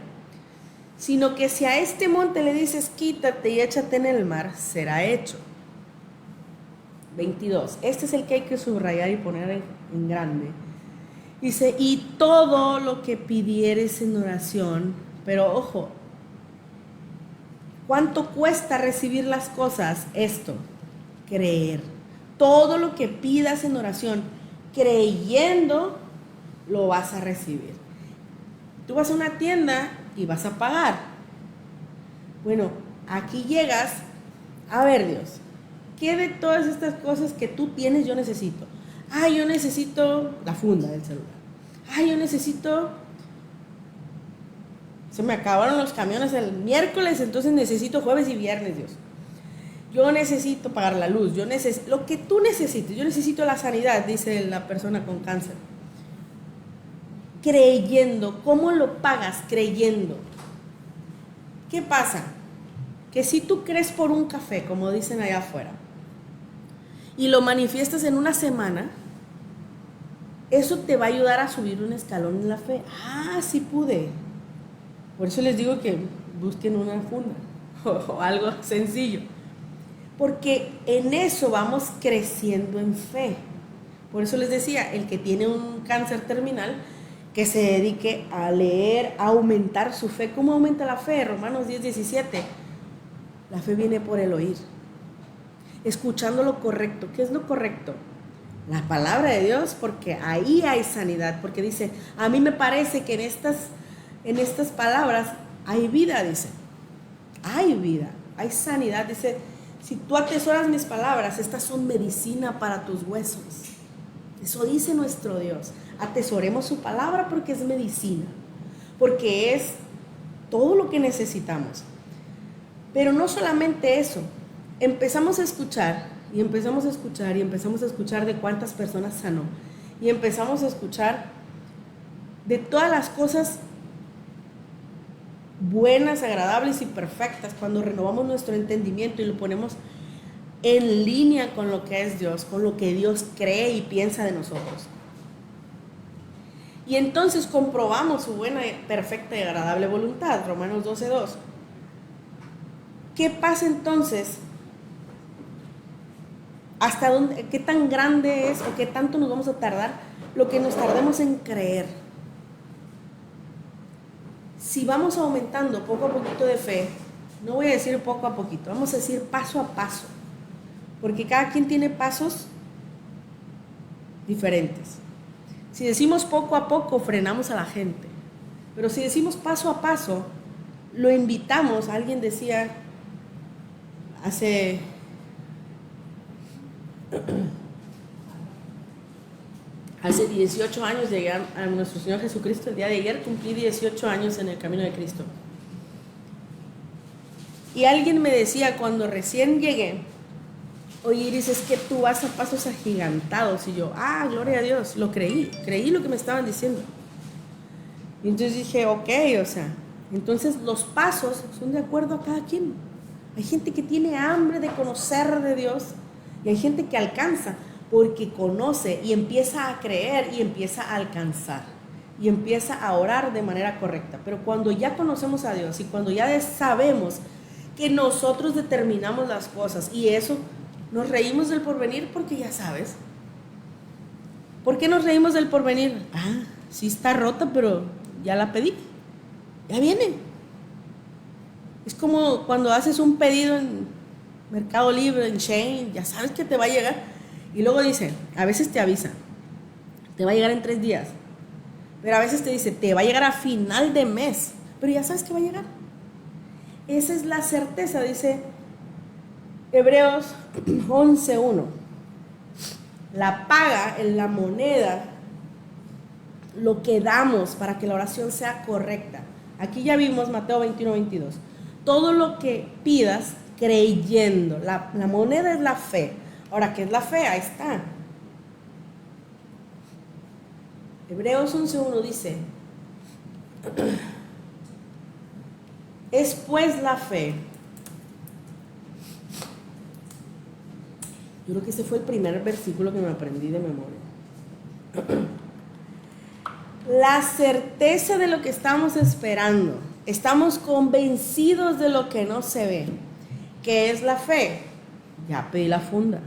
sino que si a este monte le dices quítate y échate en el mar, será hecho. 22. Este es el que hay que subrayar y poner en grande. Dice, y todo lo que pidieres en oración, pero ojo, ¿cuánto cuesta recibir las cosas? Esto, creer. Todo lo que pidas en oración, creyendo, lo vas a recibir. Tú vas a una tienda y vas a pagar. Bueno, aquí llegas, a ver Dios, ¿qué de todas estas cosas que tú tienes yo necesito? Yo necesito la funda del celular. Yo necesito, se me acabaron los camiones el miércoles, entonces necesito jueves y viernes, Dios. Yo necesito pagar la luz, yo necesito, lo que tú necesites, yo necesito la sanidad, dice la persona con cáncer. Creyendo, ¿cómo lo pagas? Creyendo. ¿Qué pasa? Que si tú crees por un café, como dicen allá afuera, y lo manifiestas en una semana, eso te va a ayudar a subir un escalón en la fe. Ah, sí pude. Por eso les digo que busquen una funda o algo sencillo. Porque en eso vamos creciendo en fe. Por eso les decía, el que tiene un cáncer terminal, que se dedique a leer, a aumentar su fe. ¿Cómo aumenta la fe? Romanos 10:17. La fe viene por el oír. Escuchando lo correcto. ¿Qué es lo correcto? La palabra de Dios, porque ahí hay sanidad. Porque dice, a mí me parece que en estas palabras hay vida, dice. Hay vida, hay sanidad. Dice, si tú atesoras mis palabras, estas son medicina para tus huesos. Eso dice nuestro Dios. Atesoremos su palabra porque es medicina. Porque es todo lo que necesitamos. Pero no solamente eso. Empezamos a escuchar y empezamos a escuchar y empezamos a escuchar de cuántas personas sanó. Y empezamos a escuchar de todas las cosas buenas, agradables y perfectas cuando renovamos nuestro entendimiento y lo ponemos en línea con lo que es Dios, con lo que Dios cree y piensa de nosotros. Y entonces comprobamos su buena, perfecta y agradable voluntad, Romanos 12:2. ¿Qué pasa entonces? ¿Hasta dónde, qué tan grande es o qué tanto nos vamos a tardar? Lo que nos tardemos en creer. Si vamos aumentando poco a poquito de fe, no voy a decir poco a poquito, vamos a decir paso a paso, porque cada quien tiene pasos diferentes. Si decimos poco a poco, frenamos a la gente, pero si decimos paso a paso, lo invitamos. Alguien decía hace Hace 18 años llegué a nuestro Señor Jesucristo. El día de ayer cumplí 18 años en el camino de Cristo. Y alguien me decía cuando recién llegué, oye Iris, es que tú vas a pasos agigantados. Y yo, gloria a Dios, lo creí lo que me estaban diciendo. Y entonces dije, ok, o sea, entonces los pasos son de acuerdo a cada quien. Hay gente que tiene hambre de conocer de Dios y hay gente que alcanza porque conoce y empieza a creer y empieza a alcanzar y empieza a orar de manera correcta. Pero cuando ya conocemos a Dios y cuando ya sabemos que nosotros determinamos las cosas, y eso, nos reímos del porvenir porque ya sabes. ¿Por qué nos reímos del porvenir? Sí está rota, pero ya la pedí, ya viene. Es como cuando haces un pedido en Mercado Libre, en Shein, ya sabes que te va a llegar. Y luego dice, a veces te avisa, te va a llegar en 3 días. Pero a veces te dice, te va a llegar a final de mes. Pero ya sabes que va a llegar. Esa es la certeza, dice Hebreos 11:1. La paga en la moneda, lo que damos para que la oración sea correcta. Aquí ya vimos Mateo 21:22. Todo lo que pidas creyendo. La moneda es la fe. Ahora, ¿qué es la fe? Ahí está. Hebreos 11:1 dice, es pues la fe. Yo creo que ese fue el primer versículo que me aprendí de memoria. La certeza de lo que estamos esperando. Estamos convencidos de lo que no se ve. ¿Qué es la fe? Ya pedí la funda.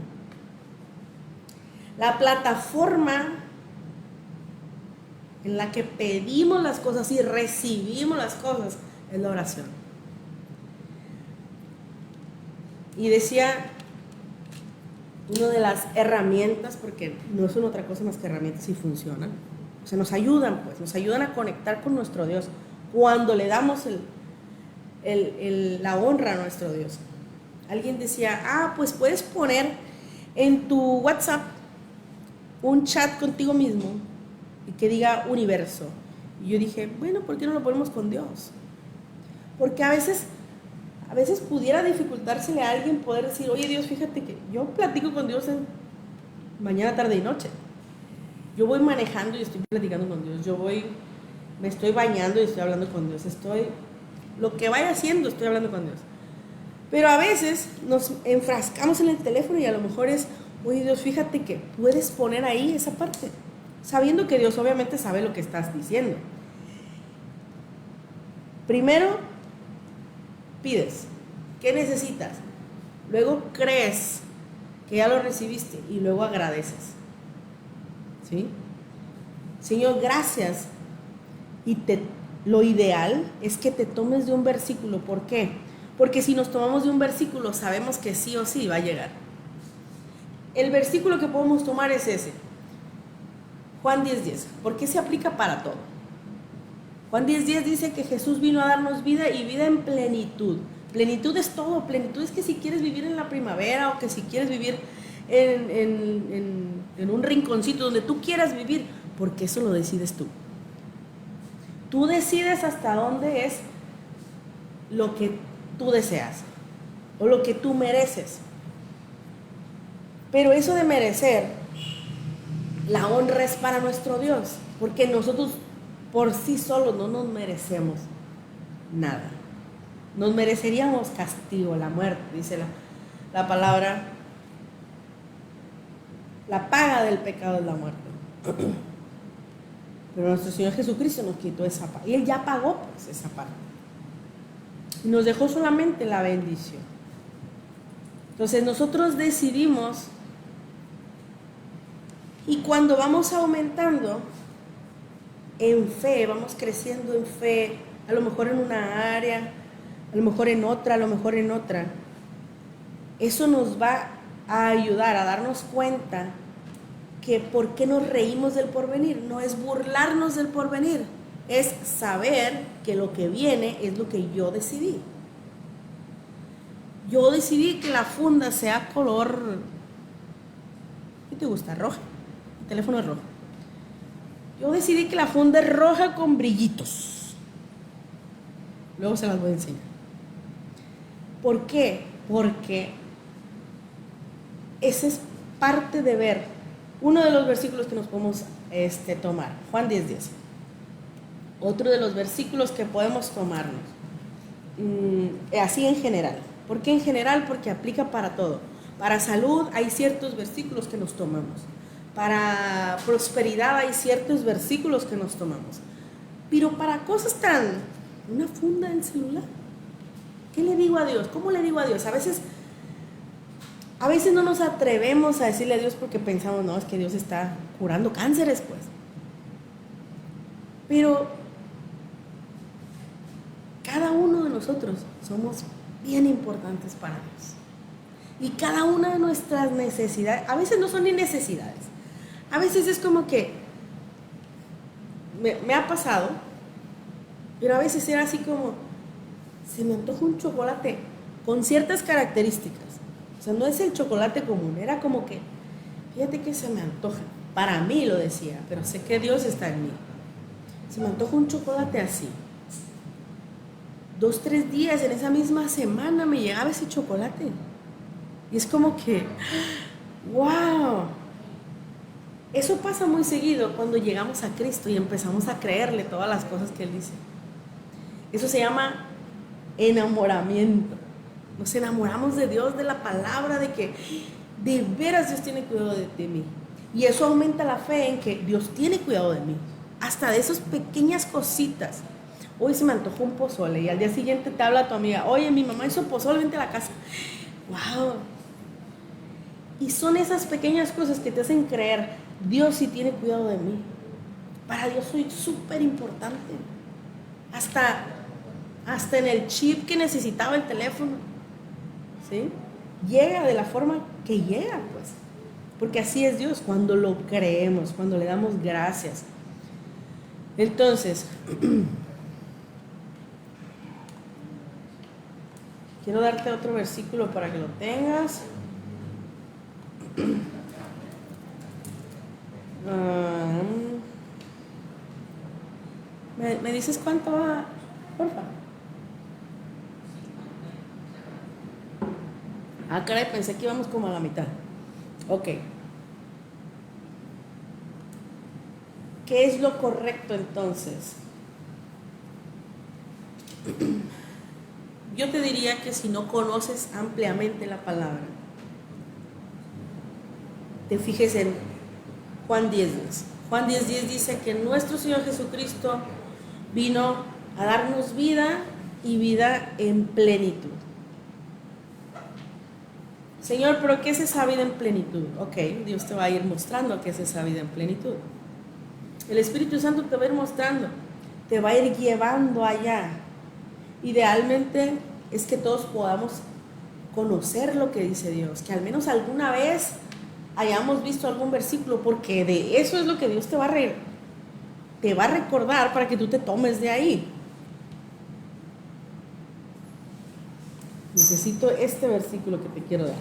La plataforma en la que pedimos las cosas y recibimos las cosas es la oración. Y decía, una de las herramientas, porque no son otra cosa más que herramientas y funcionan, o sea, nos ayudan a conectar con nuestro Dios cuando le damos la honra a nuestro Dios. Alguien decía, pues puedes poner en tu WhatsApp un chat contigo mismo y que diga universo. Y yo dije, bueno, ¿por qué no lo ponemos con Dios? Porque a veces pudiera dificultársele a alguien poder decir, oye Dios, fíjate que yo platico con Dios en mañana, tarde y noche. Yo voy manejando y estoy platicando con Dios. Me estoy bañando y estoy hablando con Dios. Lo que vaya haciendo, estoy hablando con Dios. Pero a veces nos enfrascamos en el teléfono y a lo mejor es, oye Dios, fíjate que puedes poner ahí esa parte. sabiendo que Dios obviamente sabe lo que estás diciendo. Primero, pides. ¿Qué necesitas? Luego crees que ya lo recibiste y luego agradeces. ¿Sí? Señor, gracias. Y lo ideal es que te tomes de un versículo. ¿Por qué? Porque si nos tomamos de un versículo, sabemos que sí o sí va a llegar. El versículo que podemos tomar es ese. Juan 10:10. Porque se aplica para todo. Juan 10:10 dice que Jesús vino a darnos vida y vida en plenitud. Plenitud es todo. Plenitud es que si quieres vivir en la primavera o que si quieres vivir en un rinconcito donde tú quieras vivir, porque eso lo decides tú. Tú decides hasta dónde es lo que tú deseas o lo que tú mereces. Pero eso de merecer, la honra es para nuestro Dios, porque nosotros por sí solos no nos merecemos nada. Nos mereceríamos castigo, la muerte, dice la palabra. La paga del pecado es la muerte. Pero nuestro Señor Jesucristo nos quitó esa parte. Y Él ya pagó pues esa parte. Y nos dejó solamente la bendición. Entonces nosotros decidimos, y cuando vamos aumentando en fe, vamos creciendo en fe, a lo mejor en una área, a lo mejor en otra, a lo mejor en otra, eso nos va a ayudar a darnos cuenta que por qué nos reímos del porvenir. No es burlarnos del porvenir, es saber que lo que viene es lo que yo decidí. Yo decidí que la funda sea color, ¿qué te gusta? Roja. El teléfono es rojo. Yo decidí que la funda es roja con brillitos. Luego se las voy a enseñar. ¿Por qué? Porque esa es parte de ver uno de los versículos que nos podemos tomar. Juan 10:10. Otro de los versículos que podemos tomarnos. Así en general. ¿Por qué en general? Porque aplica para todo. Para salud hay ciertos versículos que nos tomamos. Para prosperidad hay ciertos versículos que nos tomamos. Pero para cosas tan... una funda en celular. ¿Qué le digo a Dios? ¿Cómo le digo a Dios? A veces no nos atrevemos a decirle a Dios porque pensamos, no, es que Dios está curando cánceres, pues. Pero cada uno de nosotros somos bien importantes para Dios. Y cada una de nuestras necesidades, a veces no son ni necesidades. A veces es como que me ha pasado, pero a veces era así como, se me antoja un chocolate con ciertas características. O sea, no es el chocolate común, era como que, fíjate que se me antoja. Para mí lo decía, pero sé que Dios está en mí. Se me antoja un chocolate así. 2, 3 días en esa misma semana me llegaba ese chocolate. Y es como que, wow. Eso pasa muy seguido cuando llegamos a Cristo y empezamos a creerle todas las cosas que Él dice. Eso se llama enamoramiento. Nos enamoramos de Dios, de la palabra, de que de veras Dios tiene cuidado de mí. Y eso aumenta la fe en que Dios tiene cuidado de mí. Hasta de esas pequeñas cositas. Hoy se me antojó un pozole y al día siguiente te habla tu amiga, oye, mi mamá hizo pozole, vente a la casa. ¡Wow! Y son esas pequeñas cosas que te hacen creer, Dios sí tiene cuidado de mí. Para Dios soy súper importante. Hasta en el chip que necesitaba el teléfono. ¿Sí? Llega de la forma que llega, pues. Porque así es Dios, cuando lo creemos, cuando le damos gracias. Entonces, quiero darte otro versículo para que lo tengas. ¿Me dices cuánto va? Porfa. Caray, pensé que íbamos como a la mitad. Ok. ¿Qué es lo correcto entonces? Yo te diría que si no conoces ampliamente la palabra, te fijes en Juan 10:10. Juan 10:10 dice que nuestro Señor Jesucristo vino a darnos vida y vida en plenitud. Señor, ¿pero qué es esa vida en plenitud? Ok, Dios te va a ir mostrando qué es esa vida en plenitud. El Espíritu Santo te va a ir mostrando, te va a ir llevando allá. Idealmente es que todos podamos conocer lo que dice Dios, que al menos alguna vez hayamos visto algún versículo, porque de eso es lo que Dios te va a recordar para que tú te tomes de ahí. Necesito este versículo que te quiero dar.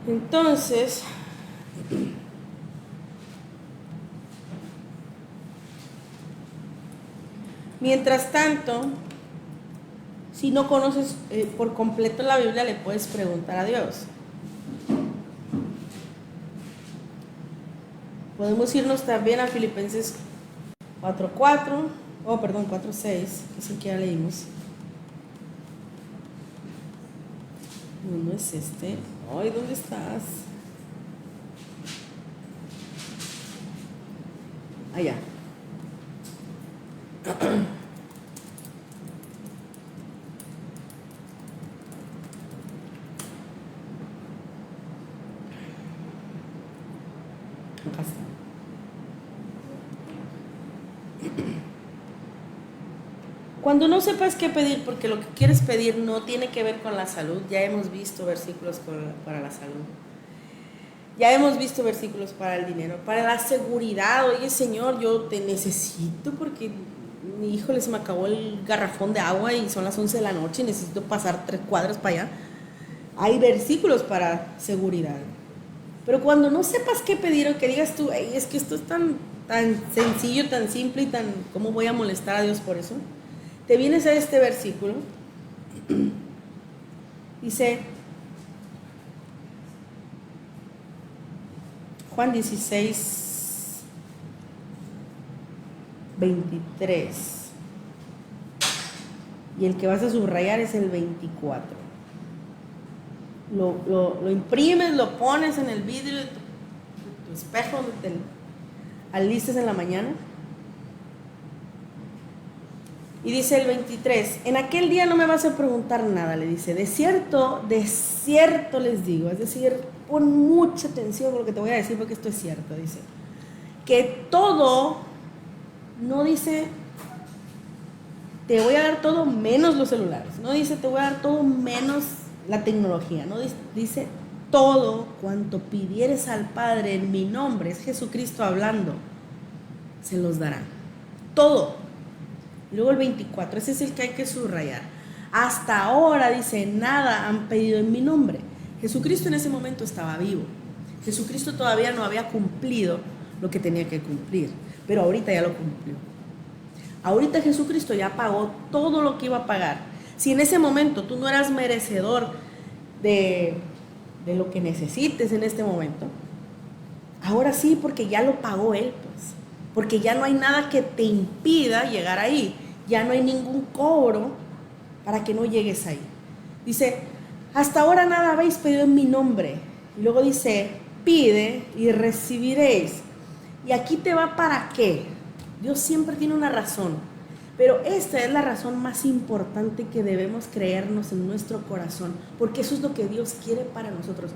Entonces, mientras tanto, si no conoces por completo la Biblia, le puedes preguntar a Dios. Podemos irnos también a Filipenses 4:4, 4:6, que es el que ya leímos. No es este. Ay, ¿dónde estás? Allá. Acá está. Cuando no sepas qué pedir, porque lo que quieres pedir no tiene que ver con la salud, ya hemos visto versículos para la salud, ya hemos visto versículos para el dinero, para la seguridad. Oye, Señor, yo te necesito porque mi hijo se me acabó el garrafón de agua y son las 11 de la noche y necesito pasar 3 cuadras para allá. Hay versículos para seguridad. Pero cuando no sepas qué pedir o que digas tú, hey, es que esto es tan sencillo, tan simple y tan, ¿cómo voy a molestar a Dios por eso? Te vienes a este versículo. Dice Juan 16:23. Y el que vas a subrayar es el 24. Lo imprimes, lo pones en el vidrio de tu espejo donde te alistes en la mañana. Y dice el 23, en aquel día no me vas a preguntar nada, le dice, de cierto les digo, es decir, pon mucha atención con lo que te voy a decir porque esto es cierto, dice, que todo, no dice, te voy a dar todo menos los celulares, no dice, te voy a dar todo menos la tecnología, no dice, todo cuanto pidieres al Padre en mi nombre, es Jesucristo hablando, se los dará, todo. Luego el 24, ese es el que hay que subrayar. Hasta ahora, dice, nada han pedido en mi nombre. Jesucristo en ese momento estaba vivo. Jesucristo todavía no había cumplido lo que tenía que cumplir, pero ahorita ya lo cumplió. Ahorita Jesucristo ya pagó todo lo que iba a pagar. Si en ese momento tú no eras merecedor de lo que necesites en este momento, ahora sí, porque ya lo pagó Él, pues. Porque ya no hay nada que te impida llegar ahí. Ya no hay ningún cobro para que no llegues ahí. Dice, hasta ahora nada habéis pedido en mi nombre. Y luego dice, pide y recibiréis. Y aquí te va para qué. Dios siempre tiene una razón. Pero esta es la razón más importante que debemos creernos en nuestro corazón. Porque eso es lo que Dios quiere para nosotros.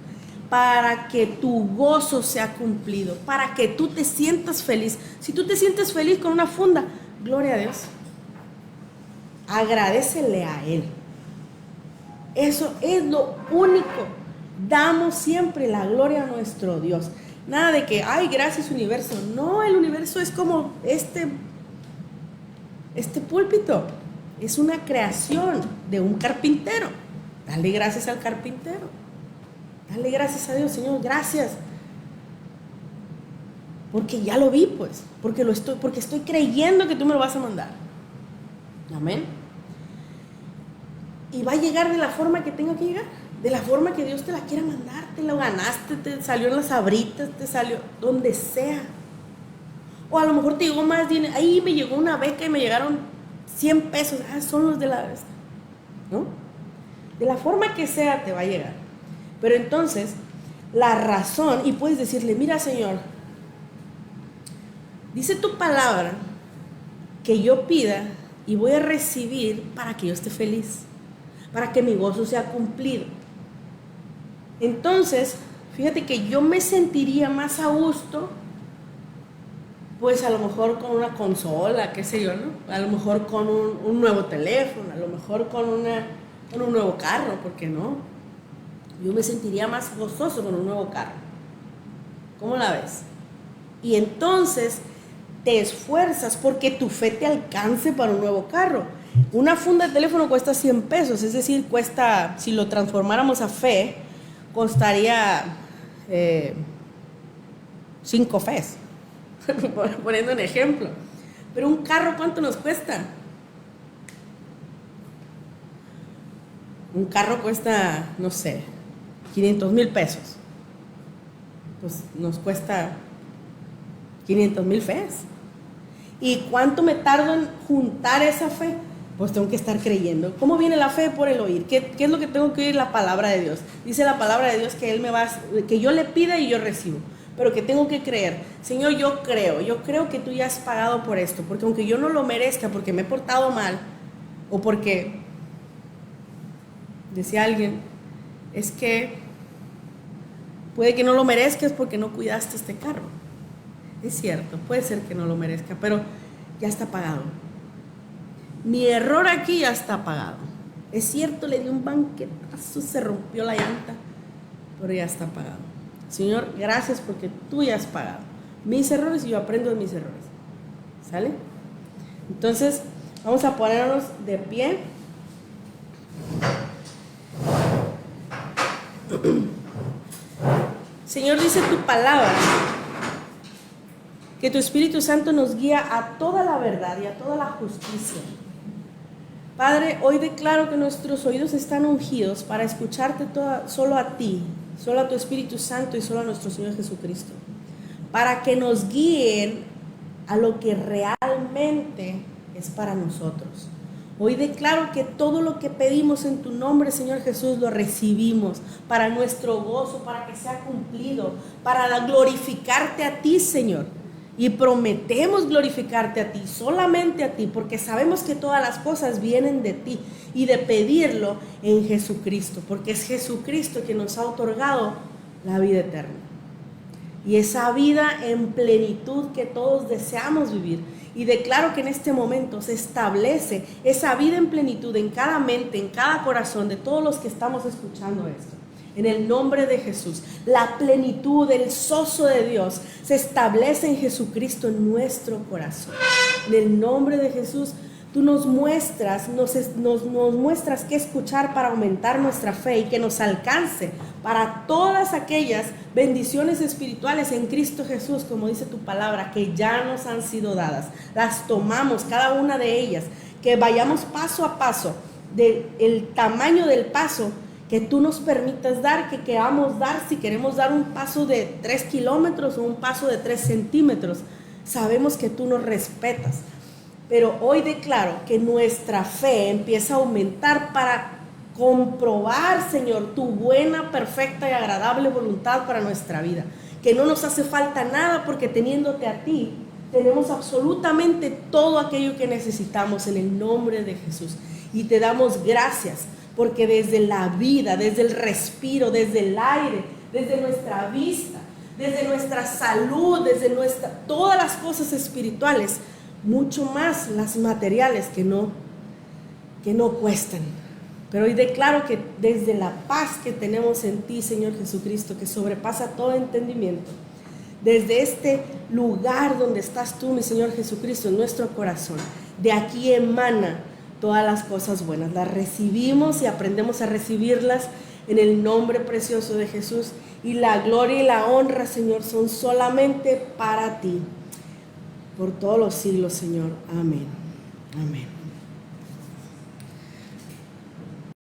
Para que tu gozo sea cumplido, para que tú te sientas feliz. Si tú te sientes feliz con una funda, gloria a Dios. Agradécele a Él. Eso es lo único. Damos siempre la gloria a nuestro Dios. Nada de que, ay, gracias universo. No, el universo es como este púlpito. Es una creación de un carpintero. Dale gracias al carpintero. Dale gracias a Dios, Señor, gracias. Porque ya lo vi, pues. Porque estoy creyendo que tú me lo vas a mandar. Amén. Y va a llegar de la forma que tenga que llegar. De la forma que Dios te la quiera mandar. Te lo ganaste, te salió en las abritas, te salió donde sea. O a lo mejor te llegó más dinero. Ahí me llegó una beca y me llegaron 100 pesos. Son los de la... ¿no? De la forma que sea te va a llegar. Pero entonces, la razón, y puedes decirle, mira Señor, dice tu palabra que yo pida y voy a recibir para que yo esté feliz, para que mi gozo sea cumplido. Entonces, fíjate que yo me sentiría más a gusto, pues a lo mejor con una consola, qué sé yo, ¿no? A lo mejor con un nuevo teléfono, a lo mejor con un nuevo carro, ¿por qué no? Yo me sentiría más gozoso con un nuevo carro. ¿Cómo la ves? Y entonces te esfuerzas porque tu fe te alcance para un nuevo carro. Una funda de teléfono cuesta 100 pesos, es decir, cuesta, si lo transformáramos a fe, costaría 5 fes, poniendo un ejemplo. Pero un carro, ¿cuánto nos cuesta? Un carro cuesta, no sé, 500,000 pesos. Pues nos cuesta 500,000 fes. ¿Y cuánto me tardo en juntar esa fe? Pues tengo que estar creyendo. ¿Cómo viene la fe? Por el oír. ¿Qué es lo que tengo que oír? La palabra de Dios. Dice la palabra de Dios que que yo le pida y yo recibo. Pero que tengo que creer. Señor, yo creo que tú ya has pagado por esto. Porque aunque yo no lo merezca, porque me he portado mal, o porque, decía alguien, es que puede que no lo merezcas porque no cuidaste este carro. Es cierto, puede ser que no lo merezca, pero ya está pagado. Mi error aquí ya está pagado. Es cierto, le di un banquetazo, se rompió la llanta, pero ya está pagado. Señor, gracias porque tú ya has pagado mis errores y yo aprendo de mis errores. ¿Sale? Entonces, vamos a ponernos de pie. Señor, dice tu palabra que tu Espíritu Santo nos guía a toda la verdad y a toda la justicia. Padre, hoy declaro que nuestros oídos están ungidos para escucharte solo a ti, solo a tu Espíritu Santo y solo a nuestro Señor Jesucristo, para que nos guíen a lo que realmente es para nosotros. Hoy declaro que todo lo que pedimos en tu nombre, Señor Jesús, lo recibimos para nuestro gozo, para que sea cumplido, para glorificarte a ti, Señor. Y prometemos glorificarte a ti, solamente a ti, porque sabemos que todas las cosas vienen de ti y de pedirlo en Jesucristo, porque es Jesucristo quien nos ha otorgado la vida eterna. Y esa vida en plenitud que todos deseamos vivir. Y declaro que en este momento se establece esa vida en plenitud en cada mente, en cada corazón de todos los que estamos escuchando esto. En el nombre de Jesús, la plenitud, el gozo de Dios se establece en Jesucristo en nuestro corazón. En el nombre de Jesús, tú nos muestras qué escuchar para aumentar nuestra fe y que nos alcance para todas aquellas bendiciones espirituales en Cristo Jesús, como dice tu palabra, que ya nos han sido dadas. Las tomamos, cada una de ellas, que vayamos paso a paso, del tamaño del paso que tú nos permitas dar, que queramos dar, si queremos dar un paso de 3 kilómetros o un paso de 3 centímetros, sabemos que tú nos respetas. Pero hoy declaro que nuestra fe empieza a aumentar para comprobar, Señor, tu buena, perfecta y agradable voluntad para nuestra vida. Que no nos hace falta nada porque teniéndote a ti, tenemos absolutamente todo aquello que necesitamos en el nombre de Jesús. Y te damos gracias porque desde la vida, desde el respiro, desde el aire, desde nuestra vista, desde nuestra salud, desde todas las cosas espirituales, mucho más las materiales que no cuestan. Pero hoy declaro que desde la paz que tenemos en ti, Señor Jesucristo, que sobrepasa todo entendimiento, desde este lugar donde estás tú, mi Señor Jesucristo, en nuestro corazón, de aquí emana todas las cosas buenas. Las recibimos y aprendemos a recibirlas en el nombre precioso de Jesús. Y la gloria y la honra, Señor, son solamente para ti. Por todos los siglos, Señor. Amén. Amén.